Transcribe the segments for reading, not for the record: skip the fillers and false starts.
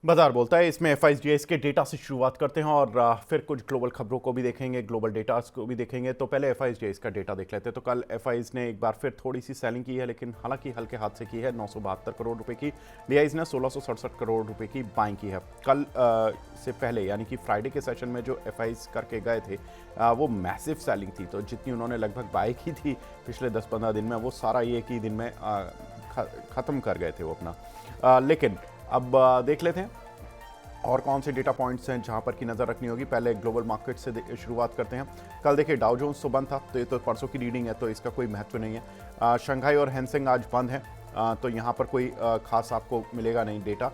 बाजार बोलता है। इसमें एफआईजीएस के डेटा से शुरुआत करते हैं और फिर कुछ ग्लोबल खबरों को भी देखेंगे, ग्लोबल डेटा को भी देखेंगे। तो पहले एफआईजीएस का डेटा देख लेते हैं। तो कल एफआईज ने एक बार फिर थोड़ी सी सेलिंग की है, लेकिन हालांकि हल्के हाथ से की है। 972 करोड़ रुपए की। डीआईज ने 1667 करोड़ रुपए की बाइंग की है। कल से पहले यानी कि फ्राइडे के सेशन में जो एफआईज करके गए थे वो मैसिव सेलिंग थी। तो जितनी उन्होंने लगभग बाई की थी पिछले 10-15 दिन में, वो सारा एक ही दिन में ख़त्म कर गए थे वो अपना। लेकिन अब देख लेते हैं और कौन से डेटा पॉइंट्स हैं जहां पर की नज़र रखनी होगी। पहले ग्लोबल मार्केट से शुरुआत करते हैं। कल देखिए डाउ जोन्स तो बंद था, तो ये तो परसों की रीडिंग है, तो इसका कोई महत्व नहीं है। शंघाई और हैंसेंग आज बंद है, तो यहाँ पर कोई खास आपको मिलेगा नहीं डेटा।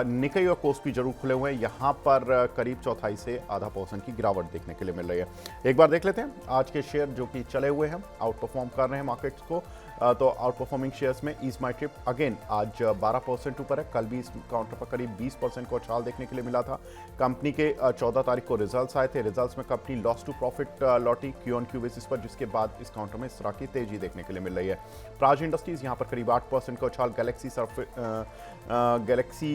निकाई और कोस्पी जरूर खुले हुए हैं, यहाँ पर करीब चौथाई से आधा % की गिरावट देखने के लिए मिल रही है। एक बार देख लेते हैं आज के शेयर जो कि चले हुए हैं, आउट परफॉर्म कर रहे हैं मार्केट्स को। तो आउट परफॉर्मिंग शेयर्स में ईज माई ट्रिप अगेन आज 12% ऊपर है। कल भी इस काउंटर पर करीब 20% को उछाल देखने के लिए मिला था। कंपनी के 14 तारीख को रिजल्ट्स आए थे। रिजल्ट्स में कंपनी लॉस टू प्रॉफिट लौटी क्यू ऑन क्यू बेसिस पर, जिसके बाद इस काउंटर में इस तरह की तेजी देखने के लिए मिल रही है। प्राज इंडस्ट्रीज यहाँ पर करीब 8% का उछाल, गैलेक्सी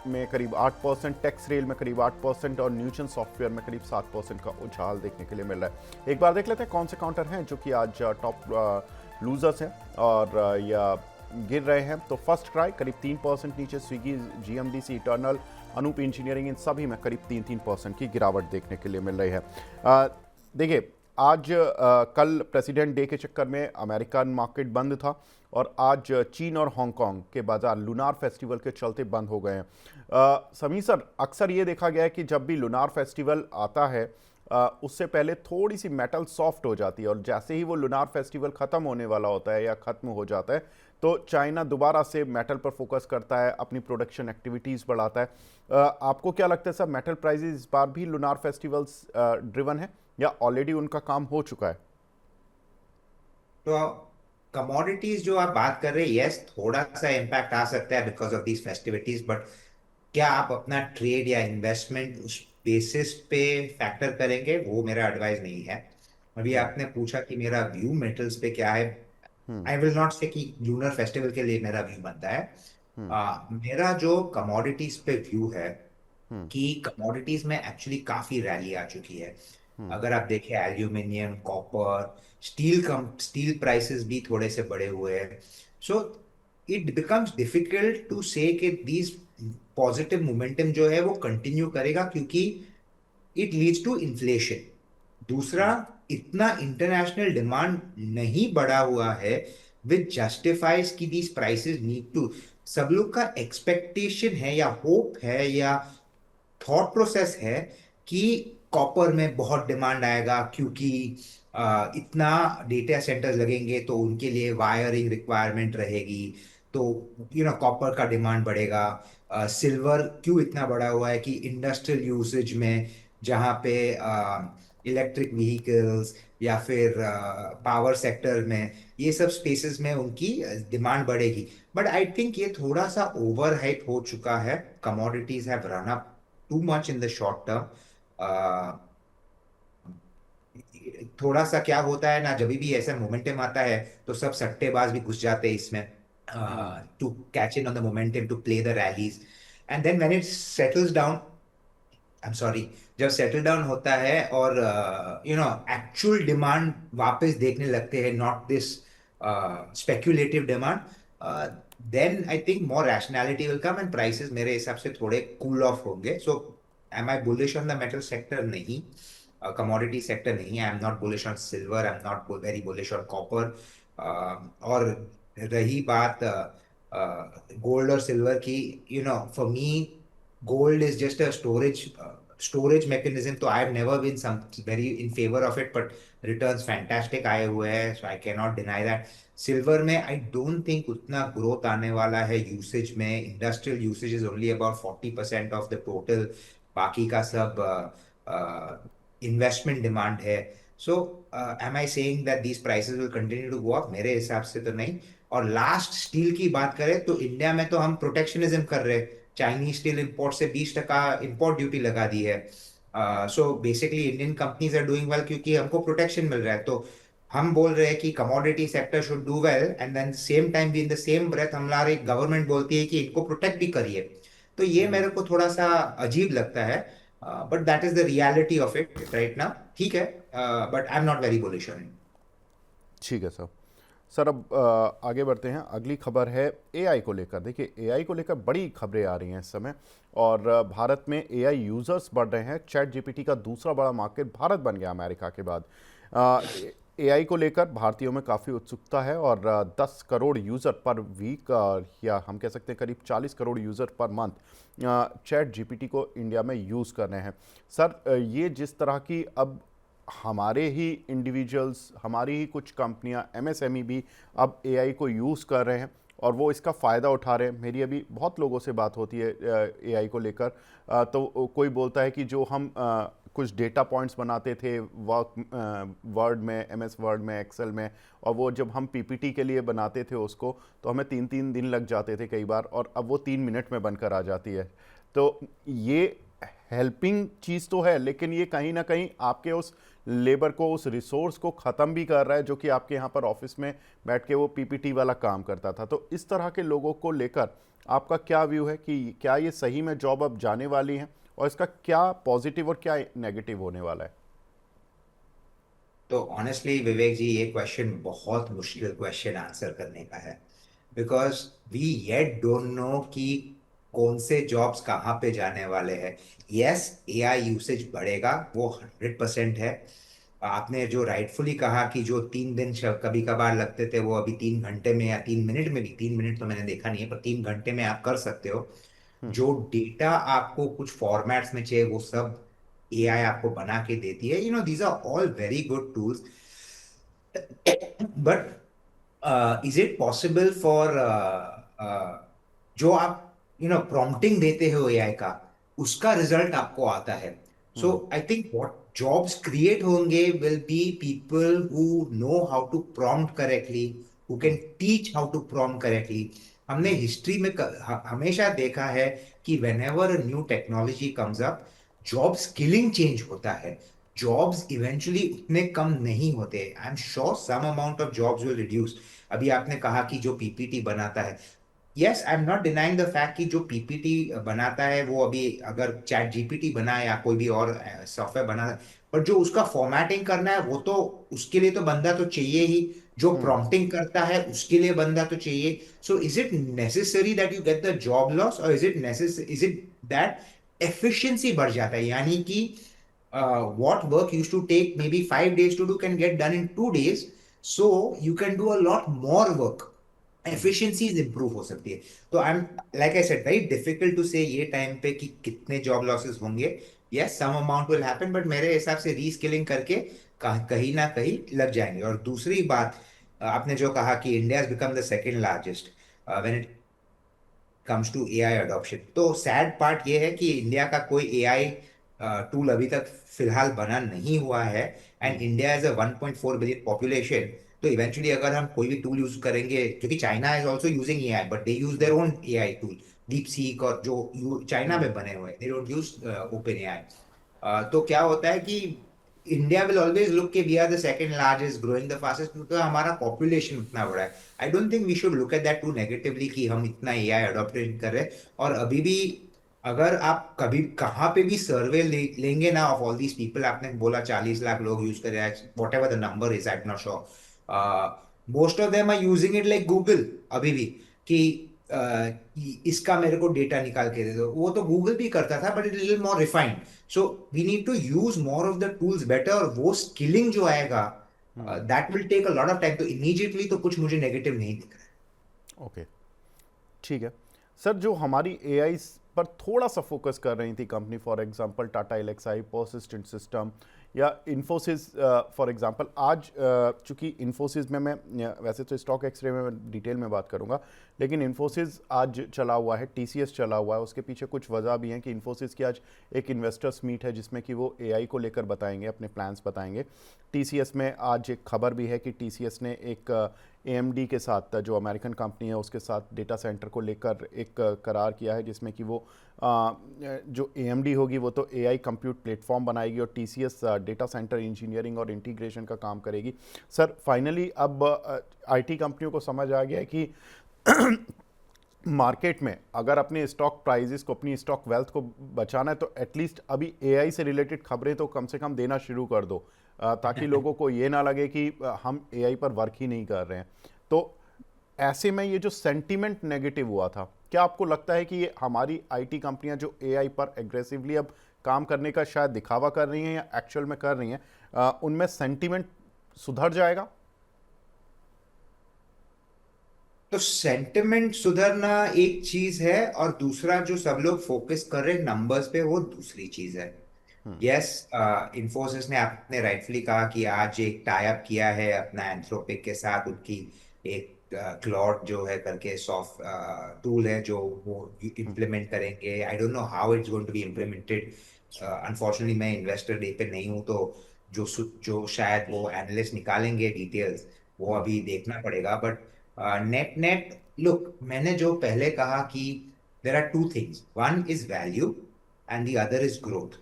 में करीब 8%, टेक्स रेल में करीब 8% और न्यूटन सॉफ्टवेयर में करीब 7% का उछाल देखने के लिए मिल रहा है। एक बार देख लेते हैं कौन से काउंटर हैं जो कि आज टॉप लूजर्स हैं और या गिर रहे हैं। तो फर्स्ट क्राई करीब 3% नीचे, Swiggy, GMDC, Eternal, Anup engineering, इन सभी में करीब 3-3% की गिरावट देखने के लिए मिल रही है। देखिए आज कल प्रेसिडेंट डे के चक्कर में अमेरिकन मार्केट बंद था और आज चीन और हांगकांग के बाजार लूनार फेस्टिवल के चलते बंद हो गए हैं। समीर सर, अक्सर ये देखा गया है कि जब भी लूनार फेस्टिवल आता है उससे पहले थोड़ी सी मेटल सॉफ्ट हो जाती है और जैसे ही वो लूनार फेस्टिवल ख़त्म होने वाला होता है या ख़त्म हो जाता है तो चाइना दोबारा से मेटल पर फोकस करता है, अपनी प्रोडक्शन एक्टिविटीज़ बढ़ाता है। आपको क्या लगता है सर, मेटल प्राइसेस इस बार भी लूनार फेस्टिवल्स ड्रिवन है या ऑलरेडी उनका काम हो चुका है? तो कमोडिटीज जो आप बात कर रहे हैं, यस थोड़ा सा इम्पैक्ट आ सकता है because of these festivities, but क्या आप अपना ट्रेड या इन्वेस्टमेंट उस बेसिस पे फैक्टर करेंगे, वो मेरा एडवाइस नहीं है। अभी हम्म। आपने पूछा कि मेरा व्यू मेटल्स पे क्या है। हम्म। आई विल नॉट से कि लूनर फेस्टिवल के लिए मेरा व्यू बनता है। हम्म। मेरा जो कमोडिटीज पे व्यू है हम्म। कि कमोडिटीज में एक्चुअली काफी रैली आ चुकी है। हम्म। अगर आप देखें एल्यूमिनियम, कॉपर, स्टील प्राइसेस भी थोड़े से बढ़े हुए हैं। So it becomes difficult to say कि दीज पॉजिटिव मोमेंटम जो है वो कंटिन्यू करेगा, क्योंकि इट लीड्स टू इन्फ्लेशन। दूसरा, इतना इंटरनेशनल डिमांड नहीं बढ़ा हुआ है विच जस्टिफाइज कि दीज प्राइसेस नीड टू। सब लोग का एक्सपेक्टेशन है या होप है या थॉट प्रोसेस है कि कॉपर में बहुत डिमांड आएगा, क्योंकि इतना डेटा सेंटर्स लगेंगे तो उनके लिए वायरिंग रिक्वायरमेंट रहेगी, तो कॉपर का डिमांड बढ़ेगा। सिल्वर क्यों इतना बढ़ा हुआ है कि इंडस्ट्रियल यूसेज में, जहाँ पे इलेक्ट्रिक व्हीकल्स या फिर पावर सेक्टर में, ये सब स्पेसेस में उनकी डिमांड बढ़ेगी। बट आई थिंक ये थोड़ा सा ओवर हाइप हो चुका है। Commodities have run up too much in the short term. थोड़ा सा क्या होता है ना, जब भी ऐसा मोमेंटम आता है तो सब सट्टेबाज भी घुस जाते हैं इसमें to catch in on the momentum, to play the rallies. And then when it settles down, I am sorry, जब सेटल डाउन होता है और एक्चुअल डिमांड वापस देखने लगते हैं, not this speculative demand, then I think more rationality will come and prices मेरे हिसाब से थोड़े कूल ऑफ होंगे। So am I bullish on the metal sector? नहीं। कमोडिटी सेक्टर नहीं, I am not bullish on silver, I am not very bullish on copper. और रही बात गोल्ड और सिल्वर की, for me gold is just a storage mechanism, तो I have never been some very in favor of it, but returns fantastic आए हुए हैं, so I cannot deny that. Silver में I don't think उतना growth आने वाला है usage में। Industrial usage is only about 40% of the total, बाकी का सब इन्वेस्टमेंट डिमांड है। So am I saying that these prices will continue to go up? मेरे हिसाब से तो नहीं। और लास्ट, स्टील की बात करें तो इंडिया में तो हम प्रोटेक्शनिज्म कर रहे हैं। चाइनीज स्टील इंपोर्ट से 20% इंपोर्ट ड्यूटी लगा दी है। So basically Indian companies are doing well क्योंकि हमको प्रोटेक्शन मिल रहा है। तो हम बोल रहे हैं कि commodity sector should do well, and then same time भी इन द सेम ब्रेथ हमारी गवर्नमेंट बोलती है कि इनको प्रोटेक्ट भी करिए। तो ये मेरे को थोड़ा सा अजीब लगता है, but that is the reality of it right now. ठीक है, but I am not very bullish on it. ठीक है सर। सर अब आगे बढ़ते हैं। अगली खबर है एआई को लेकर। देखिए एआई को लेकर बड़ी खबरें आ रही हैं इस समय, और भारत में एआई यूज़र्स बढ़ रहे हैं। चैट जीपीटी का दूसरा बड़ा मार्केट भारत बन गया अमेरिका के बाद। एआई को लेकर भारतीयों में काफ़ी उत्सुकता है, और 10 करोड़ यूज़र पर वीक, या हम कह सकते हैं करीब 40 crore user per month chat GPT को इंडिया में यूज़ कर रहे हैं। सर ये जिस तरह की अब हमारे ही इंडिविजुअल्स, हमारी ही कुछ कंपनियां, एमएसएमई भी अब एआई को यूज़ कर रहे हैं और वो इसका फ़ायदा उठा रहे हैं। मेरी अभी बहुत लोगों से बात होती है एआई को लेकर, तो कोई बोलता है कि जो हम कुछ डेटा पॉइंट्स बनाते थे वर्ड में, एमएस वर्ड में, एक्सेल में, और वो जब हम पीपीटी के लिए बनाते थे उसको, तो हमें 3-3 दिन लग जाते थे कई बार, और अब वो 3 मिनट में बनकर आ जाती है। तो ये हेल्पिंग चीज़ तो है, लेकिन ये कहीं ना कहीं आपके उस लेबर को, उस रिसोर्स को ख़त्म भी कर रहा है, जो कि आपके यहाँ पर ऑफिस में बैठ के वो पीपीटी वाला काम करता था। तो इस तरह के लोगों को लेकर आपका क्या व्यू है कि क्या ये सही में जॉब अब जाने वाली है, और इसका क्या पॉजिटिव और क्या नेगेटिव होने वाला है? तो ऑनेस्टली विवेक जी, ये क्वेश्चन बहुत मुश्किल क्वेश्चन आंसर करने का है, because we yet don't know कि कौन से जॉब्स कहाँ पे जाने वाले हैं। यस, एआई यूसेज बढ़ेगा, वो 100% है। आपने जो राइटफुली कहा कि जो 3 दिन कभी कभार लगते थे, वो अभी 3 घंटे में या 3 मिनट में भी, 3 मिनट तो मैंने देखा नहीं है, पर 3 घंटे में आप कर सकते हो। जो डेटा आपको कुछ फॉर्मेट्स में चाहिए वो सब एआई आपको बना के देती है। These are all very good tools, but is it possible for जो आप प्रॉम्प्टिंग देते हो एआई का, उसका रिजल्ट आपको आता है। So I think what jobs create होंगे will be people who know how to prompt correctly, who can teach how to prompt correctly. हमने हिस्ट्री में हमेशा देखा है कि whenever new technology comes up, job skilling change होता है। Jobs eventually उतने कम नहीं होते। I am sure some amount of jobs will reduce. अभी आपने कहा कि जो पीपीटी बनाता है, yes, I am not denying the fact कि जो पीपीटी बनाता है वो अभी अगर चैट जीपीटी बनाए या कोई भी और सॉफ्टवेयर बना, पर जो उसका फॉर्मेटिंग करना है वो तो, उसके लिए तो बंदा तो चाहिए ही। जो प्रॉम्प्टिंग करता है उसके लिए बंदा तो चाहिए। So is it necessary that you get the job loss, और इज इट दैट एफिशिएंसी बढ़ जाता है, यानी कि what work used to take maybe 5 days to do can get done in 2 days, so you can do a lot more work, efficiencies improve हो सकती है। तो I am, like I said, very difficult to say ये time पे कि कितने job losses होंगे। Yes, some amount will happen, but मेरे हिसाब से रीस्किलिंग करके कहीं ना कहीं लग जाएंगे। और दूसरी बात, आपने जो कहा कि India has become the second largest when it comes to AI adoption, तो सैड पार्ट ये है कि इंडिया का कोई एआई टूल अभी तक फिलहाल बना नहीं हुआ है। And India is a 1.4 billion population. तो इवेंचुअली अगर हम कोई भी टूल यूज करेंगे, क्योंकि China is also using AI, but they use their own AI tool, DeepSeek, और जो चाइना में बने हुए, they don't use OpenAI. तो क्या होता है कि इंडिया विल ऑलवेज लुक के we are the second largest, growing the fastest, क्योंकि हमारा पॉपुलेशन उतना बड़ा है। आई don't think we should look at that too negatively कि हम इतना एआई अडॉप्ट कर रहे हैं। और अभी भी अगर आप कभी कहाँ पे भी सर्वे लेंगे ना ऑफ ऑल दीज पीपल, आपने बोला 40 लाख लोग यूज कर रहे हैं, whatever the number is, I am not sure, most of them are using it like Google अभी भी, कि इसका मेरे को डेटा निकाल के दे दो। वो तो गूगल भी करता था, but it little more refined. So we need to use more of the tools better, और वो स्किलिंग जो आएगा that will take a lot of time. तो इमीडिएटली तो कुछ मुझे नेगेटिव नहीं दिख रहा है। ओके, ठीक है। सर जो हमारी एआई पर थोड़ा सा फोकस कर रही थी company, for example Tata Elxsi, persistent system, या इन्फोसिस फॉर एग्जांपल, आज चूंकि इन्फोसिस में मैं वैसे तो स्टॉक एक्सरे में मैं डिटेल में बात करूंगा, लेकिन इन्फोसिस आज चला हुआ है, टीसीएस चला हुआ है। उसके पीछे कुछ वजह भी हैं कि इन्फोसिस की आज एक इन्वेस्टर्स मीट है जिसमें कि वो एआई को लेकर बताएंगे, अपने प्लान्स बताएंगे। टीसीएस में आज एक खबर भी है कि टीसीएस ने एक एएमडी के साथ, जो अमेरिकन कंपनी है उसके साथ डेटा सेंटर को लेकर एक करार किया है, जिसमें कि वो जो एएमडी होगी वो तो एआई कंप्यूट प्लेटफॉर्म बनाएगी, और टीसीएस डेटा सेंटर इंजीनियरिंग और इंटीग्रेशन का काम करेगी। सर फाइनली अब आईटी कंपनियों को समझ आ गया है कि मार्केट में अगर अपने स्टॉक प्राइजेस को, अपनी स्टॉक वेल्थ को बचाना है तो एटलीस्ट अभी एआई से रिलेटेड खबरें तो कम से कम देना शुरू कर दो, ताकि लोगों को ये ना लगे कि हम एआई पर वर्क ही नहीं कर रहे हैं। तो ऐसे में ये जो सेंटीमेंट नेगेटिव हुआ था, क्या आपको लगता है कि ये हमारी आईटी कंपनियां जो एआई पर एग्रेसिवली अब काम करने का शायद दिखावा कर रही हैं या एक्चुअल में कर रही हैं, उनमें सेंटीमेंट सुधर जाएगा? तो सेंटिमेंट सुधरना एक चीज है, और दूसरा जो सब लोग फोकस कर रहे हैं नंबर्स पे, वो दूसरी चीज है। यस, इन्फोसिस ने, आपने राइटफुली कहा कि आज एक टाई अप किया है अपना एंथ्रोपिक के साथ। उनकी एक क्लॉड जो है करके सॉफ्ट टूल है जो वो इम्प्लीमेंट करेंगे। I don't know how it's going to be implemented. Unfortunately मैं इन्वेस्टर डे पे नहीं हूँ, तो जो शायद वो एनालिस्ट निकालेंगे डिटेल्स, वो अभी देखना पड़ेगा। बट नेट नेट लुक, मैंने जो पहले कहा कि there are two things, one is value and the other is growth.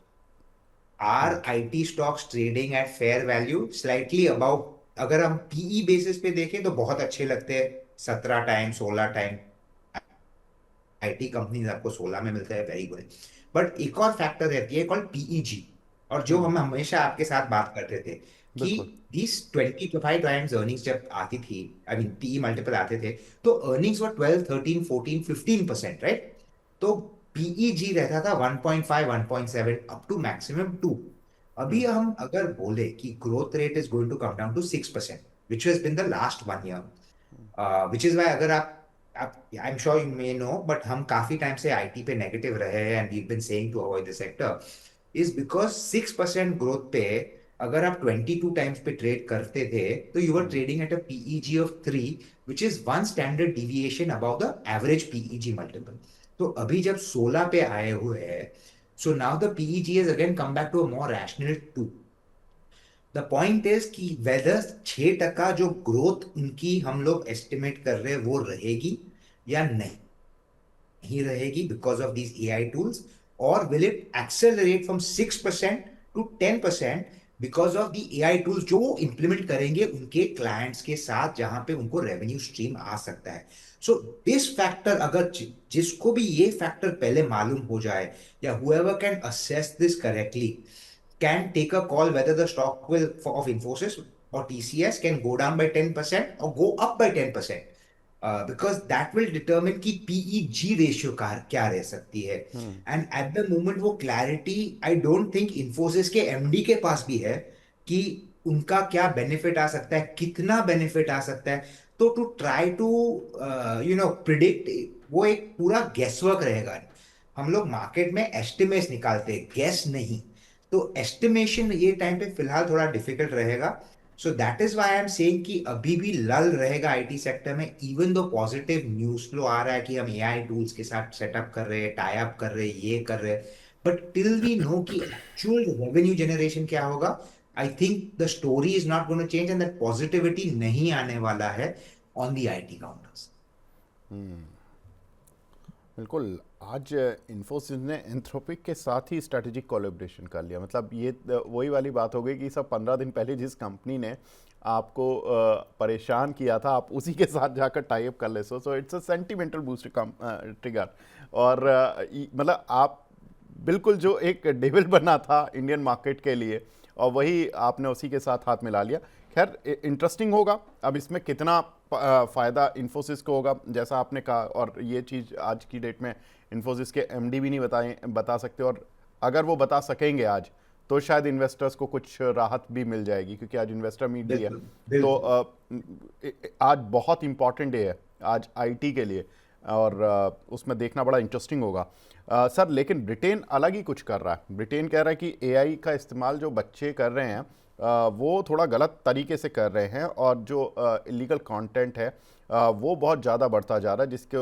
Are IT stocks trading at fair value, slightly about? अगर हम पीई बेसिस पे देखें तो बहुत अच्छे लगते हैं, 17 टाइम 16 टाइम। आईटी कंपनी आपको 16 में मिलता है, वेरी गुड। बट एक और फैक्टर रहती है कॉल्ड पीईजी, और जो हम हमेशा आपके साथ बात करते थे कि बिल्कुल। 20 to 25 टाइम्स अर्निंग्स जब आती थी, आई मीन पीई मल्टीपल आते थे, तो अर्निंग्स वर 12 13 14 15%, राइट? तो पीईजी रहता था 1.5 1.7 अप टू मैक्सिमम 2। अभी हम अगर बोले कि growth rate is going to come down to 6%, which has been the last 1 year, which is why, अगर आप I am sure you may know, but हम काफी टाइम से आईटी पे नेगेटिव रहे हैं and we been saying to avoid the sector, is because 6% growth पे अगर आप 22 टाइम्स पे ट्रेड करते थे, तो you are trading at a PEG of 3, which is one standard deviation about the average PEG multiple. तो अभी जब 16 पे आए हुए हैं, so now the PEG is again come back to a more rational 2। The point is कि whether 6% जो growth उनकी हम लोग एस्टिमेट कर रहे हैं वो रहेगी या नहीं रहेगी because of these AI tools, और will it accelerate from 6% to 10% because of the AI tools जो वो इंप्लीमेंट करेंगे उनके क्लाइंट्स के साथ, जहां पे उनको रेवेन्यू स्ट्रीम आ सकता है। सो दिस फैक्टर, अगर जिसको भी ये फैक्टर पहले मालूम हो जाए, या whoever can assess this correctly can take a call whether the stock will of Infosys or TCS can go down by 10% or go up by 10%, because that will determine कि PEG ratio का क्या रह सकती है। And at the moment वो clarity I don't think Infosys के MD के पास भी है कि उनका क्या बेनिफिट आ सकता है, कितना बेनिफिट आ सकता है। तो टू ट्राई टू प्रिडिक्ट, वो एक पूरा गेसवर्क रहेगा। हम लोग मार्केट में एस्टिमेट्स निकालते हैं, गेस नहीं। तो एस्टिमेशन ये टाइम पे फिलहाल थोड़ा डिफिकल्ट रहेगा। So that is why I am saying कि अभी भी लल रहेगा आईटी सेक्टर में, even though positive news flow आ रहा है कि हम एआई टूल्स के साथ सेटअप कर रहे हैं, टाई अप कर रहे हैं, ये कर रहे हैं। बट टिल वी नो कि एक्चुअल रेवेन्यू जनरेशन क्या होगा, I think the story is not going to change, and that positivity नहीं आने वाला है ऑन द आईटी काउंटर्स। बिल्कुल। आज इन्फोसिस ने एंथ्रोपिक के साथ ही स्ट्रेटेजिक कोलैबोरेशन कर लिया। मतलब ये वही वाली बात हो गई कि सब 15 दिन पहले जिस कंपनी ने आपको परेशान किया था, आप उसी के साथ जाकर टाई अप कर ले। So it's a sentimental boost trigger. और मतलब आप बिल्कुल जो एक डेविल बना था इंडियन मार्केट के लिए, और वही आपने उसी के साथ हाथ मिला लिया। खैर, इंटरेस्टिंग होगा अब इसमें कितना फ़ायदा इन्फोसिस को होगा, जैसा आपने कहा। और ये चीज़ आज की डेट में इन्फोसिस के एमडी भी नहीं बता सकते, और अगर वो बता सकेंगे आज तो शायद इन्वेस्टर्स को कुछ राहत भी मिल जाएगी, क्योंकि आज इन्वेस्टर मीट भी है। बिल्कुल तो बिल्कुल। आज बहुत इंपॉर्टेंट डे है आज आईटी के लिए, और उसमें देखना बड़ा इंटरेस्टिंग होगा। सर, लेकिन ब्रिटेन अलग ही कुछ कर रहा है। ब्रिटेन कह रहा है कि एआई का इस्तेमाल जो बच्चे कर रहे हैं वो थोड़ा गलत तरीके से कर रहे हैं, और जो इलीगल कंटेंट है वो बहुत ज़्यादा बढ़ता जा रहा है, जिसके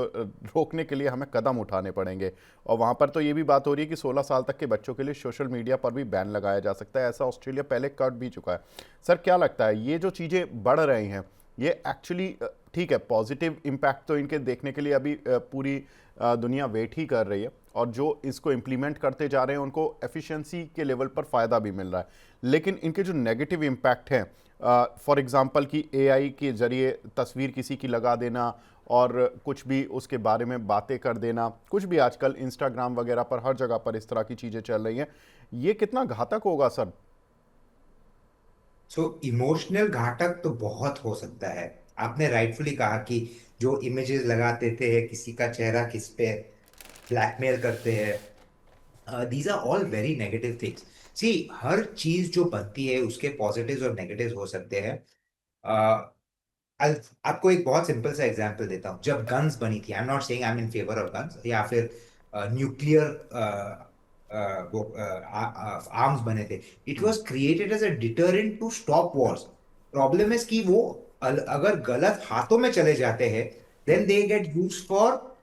रोकने के लिए हमें कदम उठाने पड़ेंगे। और वहाँ पर तो ये भी बात हो रही है कि 16 साल तक के बच्चों के लिए सोशल मीडिया पर भी बैन लगाया जा सकता है। ऐसा ऑस्ट्रेलिया पहले कर भी चुका है। सर, क्या लगता है ये जो चीज़ें बढ़ रही हैं, ये एक्चुअली ठीक है, पॉजिटिव इम्पैक्ट तो इनके देखने के लिए अभी पूरी दुनिया वेट ही कर रही है, और जो इसको इम्प्लीमेंट करते जा रहे हैं उनको एफिशिएंसी के लेवल पर फ़ायदा भी मिल रहा है। लेकिन इनके जो नेगेटिव इम्पैक्ट हैं, फॉर एग्जांपल कि एआई के जरिए तस्वीर किसी की लगा देना और कुछ भी उसके बारे में बातें कर देना, कुछ भी आजकल इंस्टाग्राम वगैरह पर हर जगह पर इस तरह की चीज़ें चल रही हैं, ये कितना घातक होगा सर? सो इमोशनल घातक तो बहुत हो सकता है। आपने राइटफुली कहा कि जो इमेजेस लगा देते हैं, किसी का चेहरा किस पे ब्लैकमेल करते हैं, these are all very negative things. See, हर चीज जो बनती है उसके पॉजिटिव्स और नेगेटिव्स हो सकते हैं। आपको एक बहुत सिंपल सा एग्जांपल देता हूँ। जब गन्स बनी थी, I am not saying I am in favour of guns, या फिर न्यूक्लियर वो आर्म्स बने थे, it was created as a deterrent to stop wars. Problem is कि वो अगर गलत हाथों में चले जाते हैं, then they get use for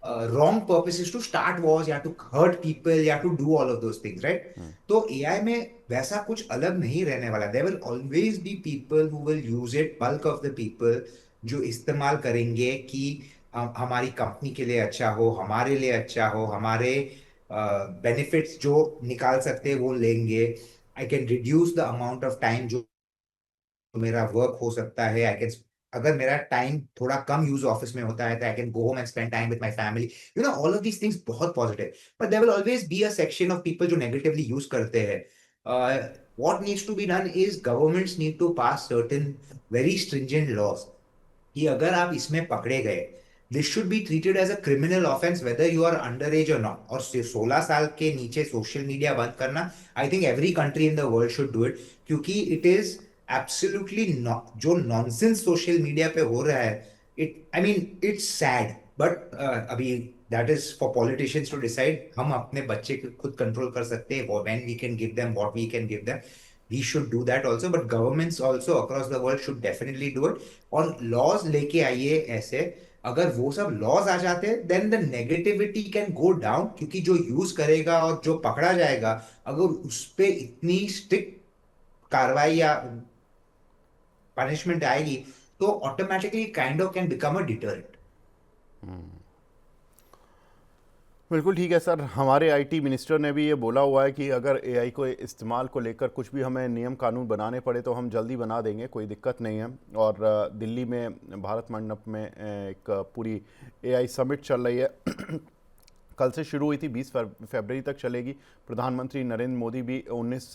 wrong purposes to start wars या to hurt people या to do all of those things, right? तो AI में वैसा कुछ अलग नहीं रहने वाला। There will always be people who will use it, bulk of the people जो इस्तेमाल करेंगे कि हमारी कंपनी के लिए अच्छा हो, हमारे लिए अच्छा हो, हमारे बेनिफिट्स जो निकाल सकते हैं वो लेंगे। I can reduce the amount of time जो मेरा वर्क हो सकता है। आई कैन, अगर मेरा टाइम थोड़ा कम यूज ऑफिस में होता है तो I can go home and spend time with my family. You know, all of these things बहुत positive. But there will always be a section of people जो negatively use करते हैं। What needs to be done is governments need to pass certain very stringent laws कि अगर आप इसमें पकड़े गए, this should be treated as a criminal offence whether you are under age और नॉट। और 16 साल के नीचे सोशल मीडिया बंद करना, I think every country in the world should do it, क्योंकि इट इज एब्सोल्युटली जो नॉनसेंस सोशल मीडिया पे हो रहा है, it, I mean it's sad. But अभी that is for politicians to decide. हम अपने बच्चे को खुद कंट्रोल कर सकते हैं, when we can give them what we can give them, we should do that also, but governments also across the world should definitely do it। और laws लेके आइए ऐसे। अगर वो सब लॉज आ जाते हैं, then the negativity can go down, क्योंकि जो यूज करेगा और जो पकड़ा जाएगा, अगर उस पे इतनी स्ट्रिक्ट कार्रवाई या पनिशमेंट आएगी, तो automatically kind of can become a deterrent. बिल्कुल ठीक है सर। हमारे आईटी मिनिस्टर ने भी ये बोला हुआ है कि अगर एआई को इस्तेमाल को लेकर कुछ भी हमें नियम कानून बनाने पड़े तो हम जल्दी बना देंगे, कोई दिक्कत नहीं है। और दिल्ली में भारत मंडप में एक पूरी एआई समिट चल रही है। कल से शुरू हुई थी, 20 फरवरी तक चलेगी। प्रधानमंत्री नरेंद्र मोदी भी 19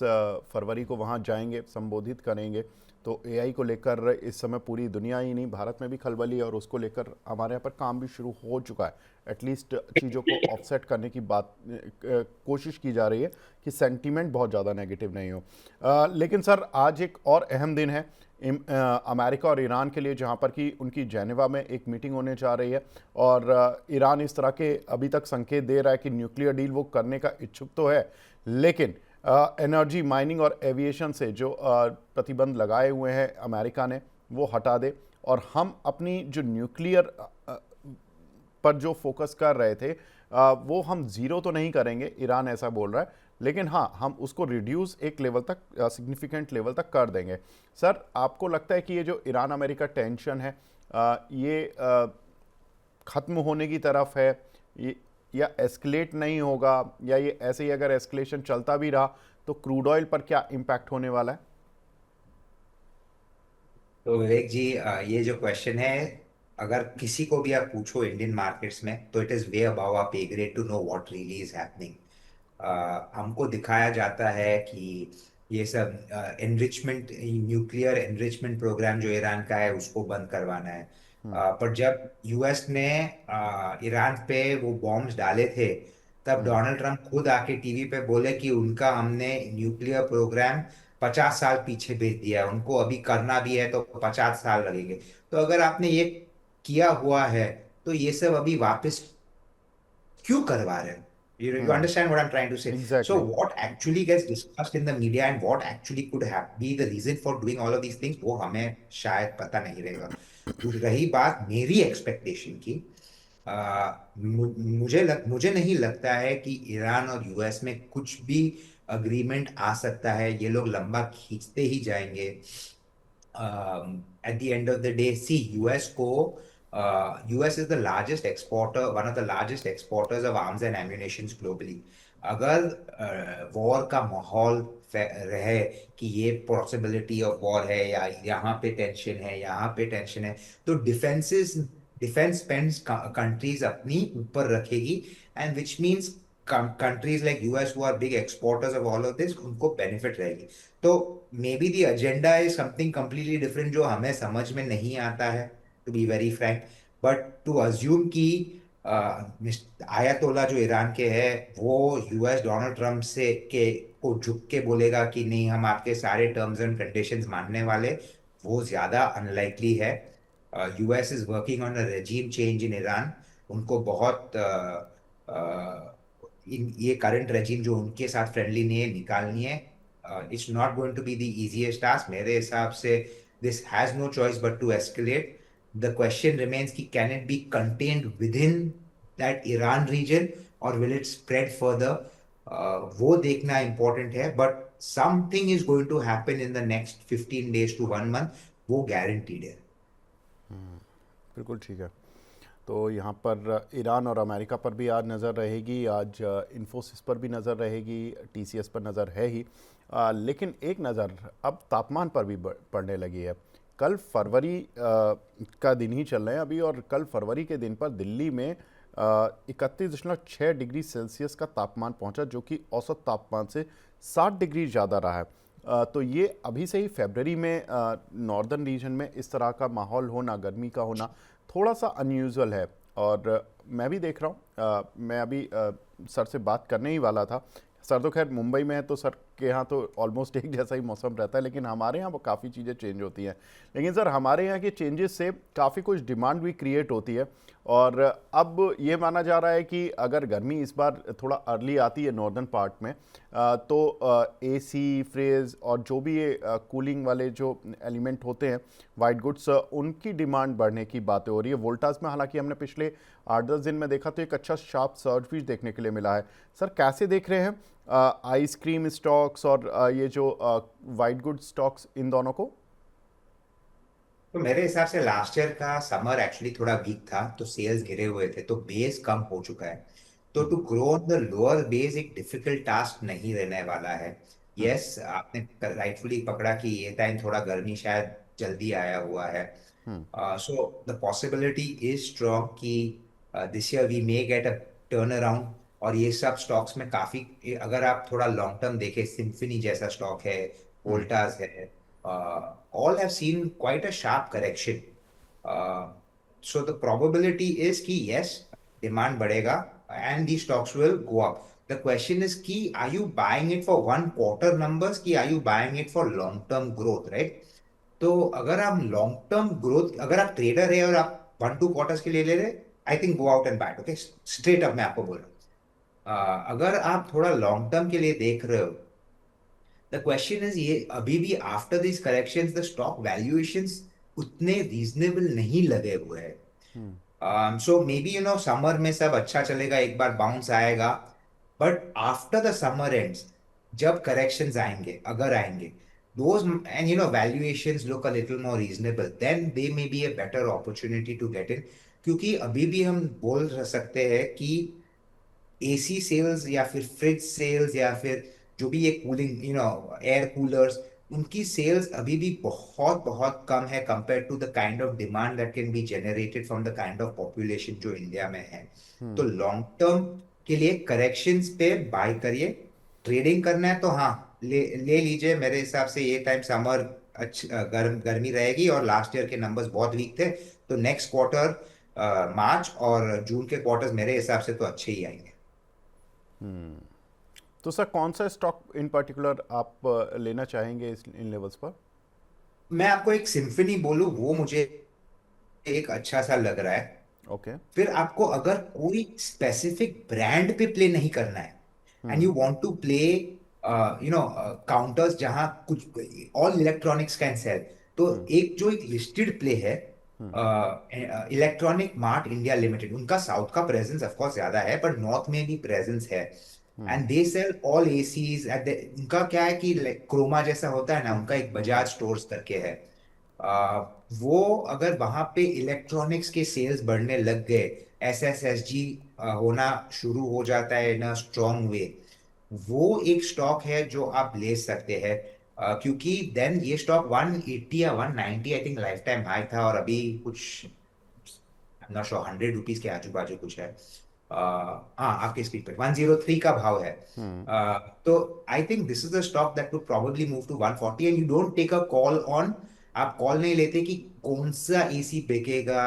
फरवरी को वहाँ जाएंगे, संबोधित करेंगे। तो एआई को लेकर इस समय पूरी दुनिया ही नहीं, भारत में भी खलबली है और उसको लेकर हमारे यहाँ पर काम भी शुरू हो चुका है। एटलीस्ट चीज़ों को ऑफसेट करने की बात कोशिश की जा रही है कि सेंटीमेंट बहुत ज़्यादा नेगेटिव नहीं हो। लेकिन सर आज एक और अहम दिन है अमेरिका और ईरान के लिए, जहां पर कि उनकी जेनेवा में एक मीटिंग होने जा रही है। और ईरान इस तरह के अभी तक संकेत दे रहा है कि न्यूक्लियर डील वो करने का इच्छुक तो है, लेकिन एनर्जी, माइनिंग और एविएशन से जो प्रतिबंध लगाए हुए हैं अमेरिका ने, वो हटा दे और हम अपनी जो न्यूक्लियर पर जो फोकस कर रहे थे वो हम ज़ीरो तो नहीं करेंगे, ईरान ऐसा बोल रहा है, लेकिन हाँ हम उसको रिड्यूस एक लेवल तक, सिग्निफिकेंट लेवल तक कर देंगे। सर आपको लगता है कि ये जो ईरान अमेरिका टेंशन है ये ख़त्म होने की तरफ है, ये या एस्केलेट नहीं होगा, या ये ऐसे ही अगर एस्केलेशन चलता भी रहा तो क्रूड ऑयल पर क्या इम्पैक्ट होने वाला है? तो विवेक जी, ये जो क्वेश्चन है, अगर किसी को भी आप पूछो इंडियन मार्केट्स में, तो it is way above our pay grade to know what really is happening. हमको दिखाया जाता है कि ये सब एनरिचमेंट, न्यूक्लियर एनरिचमेंट प्रोग्राम जो ईरान का है उसको बंद करवाना है। पर जब यूएस ने ईरान पे वो बॉम्ब्स डाले थे, तब डोनाल्ड ट्रंप खुद आके टीवी पे बोले कि उनका हमने न्यूक्लियर प्रोग्राम 50 साल पीछे भेज दिया है, उनको अभी करना भी है तो 50 साल लगेंगे। तो अगर आपने ये किया हुआ है, तो ये सब अभी वापस क्यों करवा रहे हैं? You understand what I'm trying to say? So exactly. what actually gets discussed in the media and what actually could have be the reason for doing all of these things, वो हमें शायद पता नहीं रहेगा। रही बात मेरी एक्सपेक्टेशन की, मुझे नहीं लगता है कि ईरान और यूएस में कुछ भी अग्रीमेंट आ सकता है। ये लोग लंबा खींचते ही जाएंगे। At the end of the day, see, US is the largest exporter, one of the largest exporters of arms and ammunitions globally. अगर वॉर का माहौल रहे कि ये पॉसिबिलिटी ऑफ वॉर है या यहाँ पे टेंशन है, यहाँ पे टेंशन है, तो डिफेंस स्पेंड्स कंट्रीज अपनी ऊपर रखेगी, and which means countries like US who are big exporters of all of this, उनको बेनिफिट रहेगी। तो may be the agenda is something completely different जो हमें समझ में नहीं आता है, to be very frank. But to assume कि आयतोला जो ईरान के है वो यूएस डोनाल्ड ट्रम्प से के को झुक के बोलेगा कि नहीं हम आपके सारे टर्म्स एंड कंडीशंस मानने वाले, वो ज्यादा अनलाइकली है। US is working on a regime change in Iran. उनको बहुत ये करंट रेजीम जो उनके साथ फ्रेंडली नहीं है निकालनी है। It's not going to be the easiest task मेरे हिसाब से। This has no choice but to escalate. The question remains कि can it be contained within that Iran region or will it spread further? वो देखना important है, but something is going to happen in the next 15 days to 1 month, वो guaranteed है। बिल्कुल ठीक है। तो यहाँ पर ईरान और अमेरिका पर भी आज नज़र रहेगी, आज इन्फोसिस पर भी नज़र रहेगी, टीसीएस पर नज़र है ही, लेकिन एक नज़र अब तापमान पर भी पड़ने लगी है। कल फरवरी का दिन ही चल रहे हैं अभी, और कल फरवरी के दिन पर दिल्ली में 31.6 डिग्री सेल्सियस का तापमान पहुंचा, जो कि औसत तापमान से 60 डिग्री ज़्यादा रहा है। तो ये अभी से ही फरवरी में नॉर्दर्न रीजन में इस तरह का माहौल होना, गर्मी का होना थोड़ा सा अनयूजुअल है। और मैं भी देख रहा हूँ, मैं अभी सर से बात करने ही वाला था। सर तो खैर मुंबई में है, तो सर के यहाँ तो ऑलमोस्ट एक जैसा ही मौसम रहता है, लेकिन हमारे यहाँ वो काफ़ी चीज़ें चेंज होती हैं। लेकिन सर हमारे यहाँ के चेंजेस से काफ़ी कुछ डिमांड भी क्रिएट होती है, और अब ये माना जा रहा है कि अगर गर्मी इस बार थोड़ा अर्ली आती है नॉर्दर्न पार्ट में, तो एसी, फ्रिज और जो भी ये कूलिंग वाले जो एलिमेंट होते हैं, वाइट गुड्स, उनकी डिमांड बढ़ने की बातें हो रही है। वोल्टास में हालांकि हमने पिछले 8-10 दिन में देखा तो एक अच्छा शार्प सर्ज भी देखने के लिए मिला है। सर कैसे देख रहे हैं आइसक्रीम स्टॉक्स और ये जो वाइट गुड स्टॉक्स, इन दोनों को? तो मेरे हिसाब से लास्ट ईयर का समर एक्चुअली थोड़ा वीक था, तो सेल्स गिरे हुए थे, तो बेस कम हो चुका है। तो to grow on the lower base एक डिफिकल्ट टास्क नहीं रहने वाला है। यस, आपने राइटफुली पकड़ा कि ये टाइम थोड़ा गर्मी शायद जल्दी आया हुआ है। So the possibility is strong कि this year we may get a turnaround. और ये सब स्टॉक्स में काफी, अगर आप थोड़ा लॉन्ग टर्म देखें, सिम्फनी जैसा स्टॉक है, वोल्टास है, all have seen quite a sharp correction. So the probability is कि yes, demand बढ़ेगा and these stocks will go up. The question is कि are you buying it for 1 quarter numbers कि are you buying it for long term growth, right? तो अगर आप long term growth, अगर आप trader है और आप 1-2 क्वार्टर्स के लिए ले रहे, I think go out and buy. Okay, straight up मैं आपको बोल रहा हूँ। अगर आप थोड़ा लॉन्ग टर्म के लिए देख रहे हो, द क्वेश्चन इज ये अभी भी after this corrections the stock valuations उतने रीजनेबल नहीं लगे हुए हैं। सो मे बी समर में सब अच्छा चलेगा, एक बार बाउंस आएगा, but after the summer ends, जब करेक्शंस आएंगे, अगर आएंगे, those and valuations look a little more reasonable, then they may be a better opportunity to get in। क्योंकि अभी भी हम बोल सकते हैं कि एसी सेल्स या फिर फ्रिज सेल्स या फिर जो भी ये कूलिंग एयर कूलर्स, उनकी सेल्स अभी भी बहुत बहुत कम है compare to the kind of demand that can be generated from the kind of population जो इंडिया में है। तो लॉन्ग टर्म के लिए करेक्शंस पे बाय करिए। ट्रेडिंग करना है तो हाँ, ले लीजिए। मेरे हिसाब से ये टाइम समर गर्मी रहेगी, और लास्ट ईयर के नंबर्स बहुत वीक थे, तो नेक्स्ट क्वार्टर मार्च और जून के क्वार्टर्स मेरे हिसाब से तो अच्छे ही आएंगे। तो सर कौन सा स्टॉक इन पर्टिकुलर आप लेना चाहेंगे इन लेवल्स पर? मैं आपको एक सिम्फनी बोलूं, वो मुझे एक अच्छा सा लग रहा है। ओके। फिर आपको अगर कोई स्पेसिफिक ब्रांड पे प्ले नहीं करना है, and you want to play counters जहां कुछ ऑल इलेक्ट्रॉनिक्स कैन सेल, तो एक लिस्टेड प्ले है इलेक्ट्रॉनिक मार्ट इंडिया लिमिटेड। उनका साउथ का प्रेजेंस ऑफ कोर्स ज्यादा है, पर नॉर्थ में भी प्रेजेंस है, and they sell all ACs at उनका क्या है कि क्रोमा जैसा होता है ना, उनका एक बजाज स्टोर्स करके है। वो अगर वहां पे इलेक्ट्रॉनिक्स के सेल्स बढ़ने लग गए, एसएसएसजी होना शुरू हो जाता है इन अ स्ट्रॉन्ग वे, वो एक स्टॉक है जो आप ले सकते हैं। क्योंकि देन ये स्टॉक 180 या 190 I think life time high था, और अभी कुछ नॉट श्योर 100 रुपीज के आजू बाजू कुछ है। हाँ, आपके स्क्रीन पे 103 का भाव है। तो I think this is the stock that would probably move to 140, and you don't take a call on, आप कॉल नहीं लेते कि कौन सा एसी बिकेगा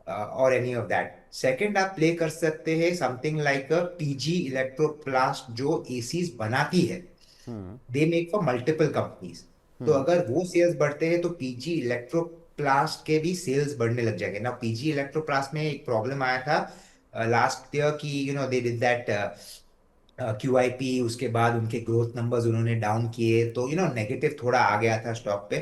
और एनी ऑफ दैट। सेकंड, आप प्ले कर सकते हैं something like a PG Electroplast जो एसीज बनाती है, they make for multiple companies. तो अगर वो सेल्स बढ़ते हैं तो पीजी इलेक्ट्रोप्लास्ट के भी सेल्स बढ़ने लग जाएंगे ना। पीजी इलेक्ट्रोप्लास्ट में एक प्रॉब्लम आया था लास्ट ईयर की, दे डिड दैट क्यूआईपी, उसके बाद उनके ग्रोथ नंबर्स उन्होंने डाउन किए, तो नेगेटिव थोड़ा आ गया था स्टॉक पे।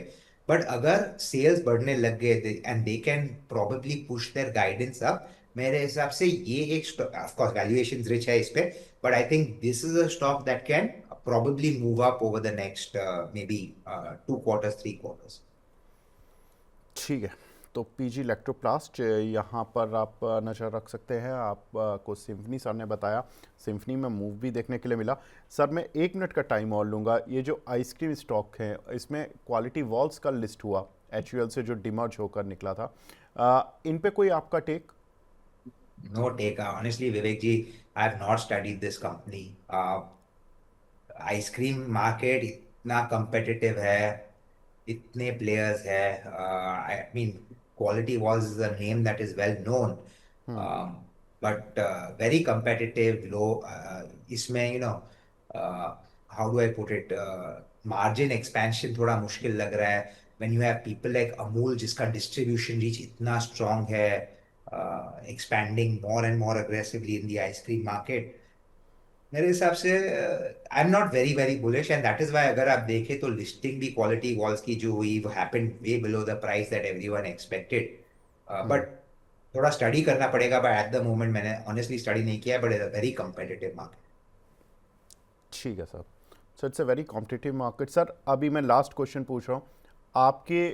बट अगर सेल्स बढ़ने लग गए and they can probably push their guidance up, मेरे हिसाब से ये एक, ऑफ कोर्स वैल्यूएशन रिच है इस पे, but I think this is a stock that can probably move up over the next maybe 2 quarters, 3 quarters. ठीक है, तो पीजी इलेक्ट्रोप्लास्ट यहाँ पर आप नज़र रख सकते हैं। आप को सिम्फनी सर ने बताया, सिम्फनी में मूव भी देखने के लिए मिला। सर मैं 1 मिनट का टाइम और लूँगा। ये जो आइसक्रीम स्टॉक है इसमें क्वालिटी वॉल्स का लिस्ट हुआ एचयूएल से जो डिमर्ज होकर निकला था, इन पे कोई आपका take? No take, honestly, Vivek ji, I have not studied this company. Ice cream market इतना competitive है, इतने प्लेयर्स है। I mean quality walls is a name that is well known, but very competitive, लो। इसमें how do I put it, margin expansion थोड़ा मुश्किल लग रहा है when you have people like Amul जिसका डिस्ट्रीब्यूशन रीच इतना स्ट्रांग है, expanding more and more aggressively in the ice cream market. मेरे हिसाब से आई am not very very bullish, and that is why अगर आप देखें तो लिस्टिंग भी क्वालिटी वॉल्स की जो हुई वो happened way below the price that everyone expected. But थोड़ा स्टडी करना पड़ेगा, बट एट द मोमेंट मैंने ऑनेस्टली स्टडी नहीं किया, but it's a very competitive market. ठीक है sir. So it's a very competitive market. Sir अभी मैं लास्ट क्वेश्चन पूछ रहा हूँ आपके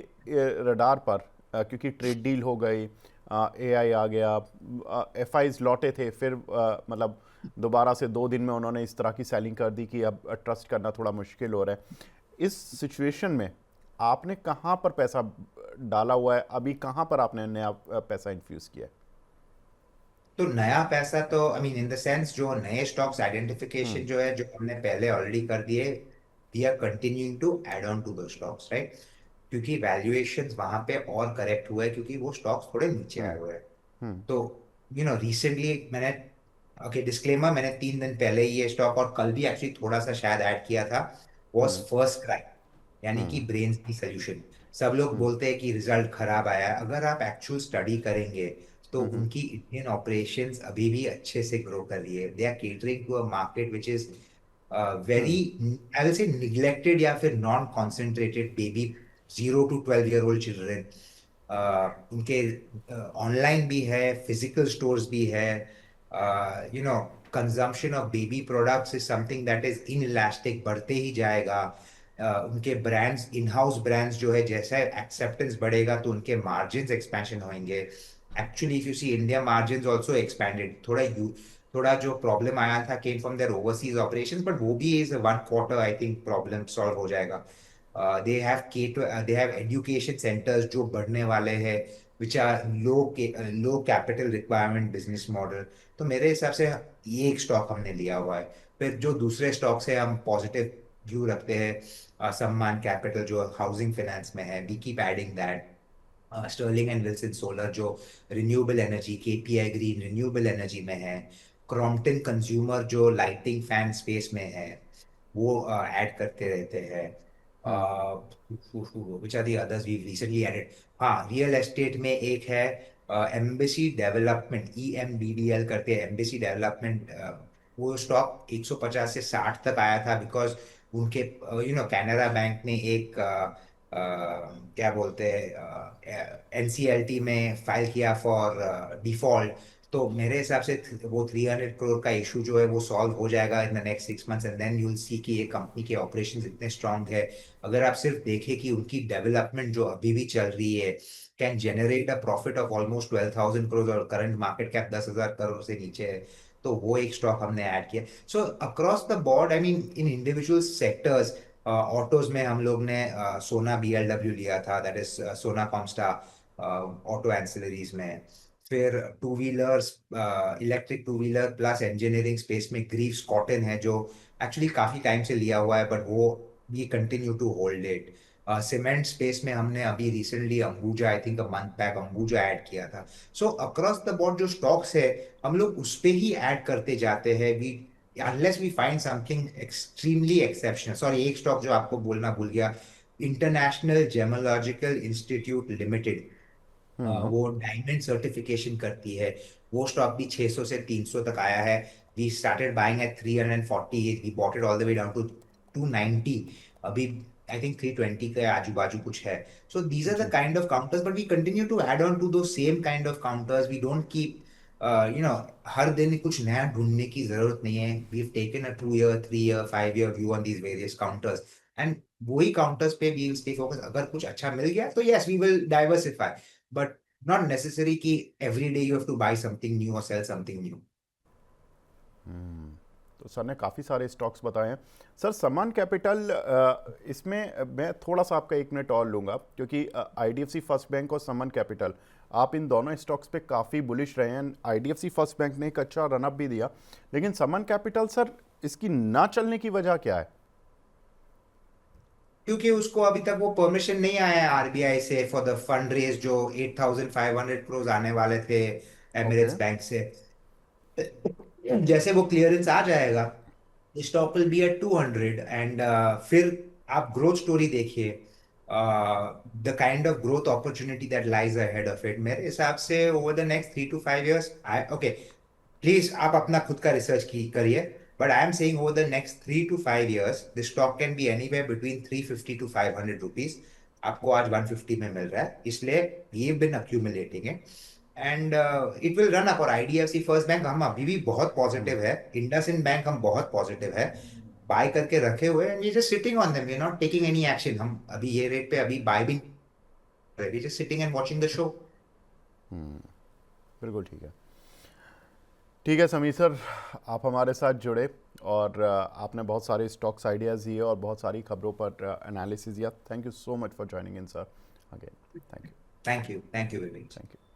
रडार पर, क्योंकि ट्रेड डील हो गई, एआई आ गया, एफआईज लौटे थे, फिर मतलब दोबारा से 2 दिन में उन्होंने इस तरह की सेलिंग कर दी कि अब ट्रस्ट करना थोड़ा मुश्किल हो रहा है। इस सिचुएशन में आपने कहाँ पर पैसा डाला हुआ है? अभी कहाँ पर आपने नया पैसा इन्फ्यूज़ किया है? तो नया पैसा तो आई मीन इन द सेंस जो नए स्टॉक्स आइडेंटिफिकेशन जो है जो हमने पहले ऑलरेडी कर दिए, we are continuing to add on to the stocks, right. क्योंकि वैल्यूएशंस वहां पे और करेक्ट हुए क्योंकि वो स्टॉक्स थोड़े नीचे आए हुए हैं। तो रिसेंटली मैंने, ओके डिस्क्लेमर, मैंने 3 दिन पहले ही ये स्टॉक और कल भी एक्चुअली थोड़ा सा शायद ऐड किया था, वॉज फर्स्ट क्राई, यानी कि ब्रेन की सोल्यूशन। सब लोग बोलते हैं कि रिजल्ट खराब आया है, अगर आप एक्चुअल स्टडी करेंगे तो उनकी इंडियन ऑपरेशंस अभी भी अच्छे से ग्रो कर रही है। They are catering to a market which is very, I will say neglected या फिर non concentrated baby, 0 to 12 year old children. उनके ऑनलाइन भी है, फिजिकल स्टोर्स भी है। Consumption of baby products is something that is inelastic, बढ़ते ही जाएगा। उनके ब्रांड्स, इन हाउस ब्रांड्स जो है, जैसा एक्सेप्टेंस बढ़ेगा तो उनके मार्जिन एक्सपेंशन होंगे। Actually if you see India margin also expanded, थोड़ा जो प्रॉब्लम आया था came from their overseas operations, but वो भी is 1 quarter I think problem solve हो जाएगा। दे हैव एजुकेशन सेंटर्स जो बढ़ने वाले हैं, which are low capital requirement business model. तो मेरे हिसाब से ये एक स्टॉक हमने लिया हुआ है। फिर जो दूसरे स्टॉक्स है हम पॉजिटिव व्यू रखते हैं, सम्मान कैपिटल जो हाउसिंग फाइनेंस में है, we keep adding that. Sterling and Wilson solar जो renewable energy, KPI green renewable energy में है, क्रॉम्पटन कंज्यूमर जो लाइटिंग फैन स्पेस में है, वो ऐड करते रहते हैं। Which are the others we recently added? हाँ, रियल एस्टेट में एक है एम्बेसी डेवलपमेंट, EMBDL करते हैं, एम्बेसी डेवलपमेंट। वो स्टॉक 150 से 60 तक आया था बिकॉज उनके कैनरा बैंक ने एक क्या बोलते हैं NCLT में फाइल किया फॉर डिफॉल्ट। तो मेरे हिसाब से वो 300 करोड़ का इशू जो है वो सॉल्व हो जाएगा in the next 6 months, and then you will see कि ये कंपनी के ऑपरेशंस इतने स्ट्रांग है। अगर आप सिर्फ देखें कि उनकी डेवलपमेंट जो अभी भी चल रही है can generate a profit of almost 12,000 crore, और करंट मार्केट कैप 10,000 करोड़ से नीचे है। तो तो वो एक स्टॉक हमने ऐड किया. So across the board, I mean in individual sectors, autos में हम लोग ने सोना BLW लिया था, दैट इज सोना कॉमस्टा ऑटो एंसिलरीज में. फिर two wheelers, electric two wheeler plus engineering space में ग्रीव्स कॉटन है, जो एक्चुअली काफी टाइम से लिया हुआ है, बट वो we continue to hold it. Cement space में हमने अभी recently Ambuja, I think a month back Ambuja add किया था. सो अक्रॉस द बोर्ड जो स्टॉक्स है हम लोग उस पे ही ऐड करते जाते हैं. We unless we find something extremely exceptional. Sorry, एक स्टॉक जो आपको बोलना भूल गया, इंटरनेशनल जेमोलॉजिकल इंस्टीट्यूट लिमिटेड, वो डायमंड सर्टिफिकेशन करती है. वो स्टॉक भी 600 से 300 तक आया है. We started buying at 348, we bought it all the way down to 290. अभी आई थिंक 320 के आजू बाजू कुछ है. सो दीज आर द जी. Kind of counters, but we continue to add on to those same kind of counters. We don't keep you know हर दिन कुछ नया ढूंढने की जरूरत नहीं है. We have taken a 2 year, 3 year, 5 year view on these various counters, and वही काउंटर्स पे वी विल स्टे फोकस. अगर कुछ अच्छा मिल गया तो yes we will diversify, but not necessary कि every day you have to buy something new or sell something new. तो सर ने काफ़ी सारे स्टॉक्स बताए हैं. सर समान कैपिटल, इसमें मैं थोड़ा सा आपका 1 मिनट और लूँगा, क्योंकि IDFC फर्स्ट बैंक और समान कैपिटल, आप इन दोनों स्टॉक्स पे काफ़ी बुलिश रहे हैं. IDFC फर्स्ट बैंक ने एक अच्छा रनअप भी दिया, लेकिन समान कैपिटल सर इसकी ना चलने की वजह क्या है? क्योंकि उसको अभी तक वो परमिशन नहीं आया है RBI से फॉर द फंड रेज जो 8,500 crores आने वाले थे ओके. एमिरेट्स बैंक से. जैसे वो क्लियरेंस आ जाएगा, स्टॉक विल बी एट 200. एंड फिर आप ग्रोथ स्टोरी देखिए, the kind of growth opportunity that lies ahead of it. मेरे हिसाब से over the next 3 to 5 years, I okay, please आप अपना खुद का रिसर्च की करिए, but I am saying over the next 3 to 5 years the stock can be anywhere between 350 to 500 rupees. आपको आज 150 में मिल रहा है, इसलिए ये बिन अक्यूमुलेटिंग है. And it will run up. और IDFC फर्स्ट बैंक हम अभी भी बहुत पॉजिटिव है, इंडसइंड बैंक हम बहुत पॉजिटिव है, बाय करके रखे हुए हैं. We just sitting on them, we are not taking any action. हम अभी ये रेट पे अभी बाय भी, we just sitting and watching the show. बिल्कुल ठीक है. ठीक है समीर सर, आप हमारे साथ जुड़े और आपने बहुत सारे स्टॉक्स आइडियाज़ दिए और बहुत सारी खबरों पर एनालिसिस दिया. Thank you so much for joining in sir again. Thank you. Thank you Vivek. Thank you.